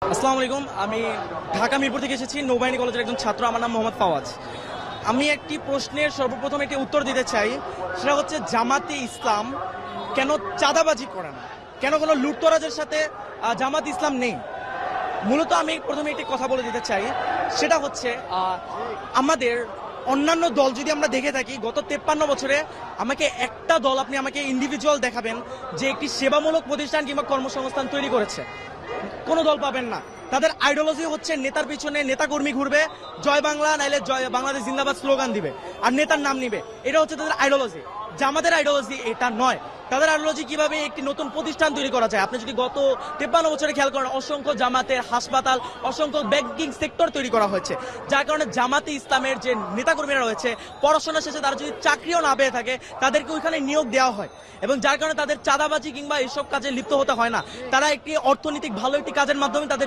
আসসালামু আলাইকুম। আমি ঢাকা মিরপুর থেকে এসেছি, নৌবাহিনী কলেজের একজন ছাত্র। আমার নাম মোহাম্মদ ফাওয়াজ। আমি একটি প্রশ্নের সর্বপ্রথম একটি উত্তর দিতে চাই। সেটা হচ্ছে, জামাতে ইসলাম কেন চাঁদাবাজি করে না, কেন কোনো লুটতরাজের সাথে জামাত ইসলাম নেই। মূলত আমি প্রথমে একটি কথা বলে দিতে চাই। সেটা হচ্ছে, আমাদের অন্যান্য দল যদি আমরা দেখে থাকি, গত 53 বছরে আমাকে একটা দল, আপনি আমাকে ইন্ডিভিজুয়াল দেখাবেন যে একটি সেবামূলক প্রতিষ্ঠান কিংবা কর্মসংস্থান তৈরি করেছে। কোনো দল পাবেন না। তাদের আইডিওলজি হচ্ছে নেতার পিছনে নেতাকর্মী ঘুরবে, জয় বাংলা নাইলে জয় বাংলাদেশ জিন্দাবাদ স্লোগান দিবে আর নেতার নাম নিবে। এটা হচ্ছে তাদের আইডিওলজি। জামাতের আইডিওলজি এটা নয়। তাদের আইডিওলজি কিভাবে একটি নতুন প্রতিষ্ঠান তৈরি করা যায়। আপনি যদি গত 53 বছরে খেয়াল করেন, অসংখ্য জামাতের হাসপাতাল, অসংখ্য ব্যাংকিং সেক্টর তৈরি করা হয়েছে, যার কারণে জামাতে ইসলামের যে নেতাকর্মীরা রয়েছে, পড়াশোনা শেষে তারা যদি চাকরিও না পেয়ে থাকে, তাদেরকে ওইখানে নিয়োগ দেওয়া হয় এবং যার কারণে তাদের চাঁদাবাজি কিংবা এইসব কাজে লিপ্ত হতে হয় না। তারা একটি অর্থনৈতিক ভালো একটি কাজের মাধ্যমে তাদের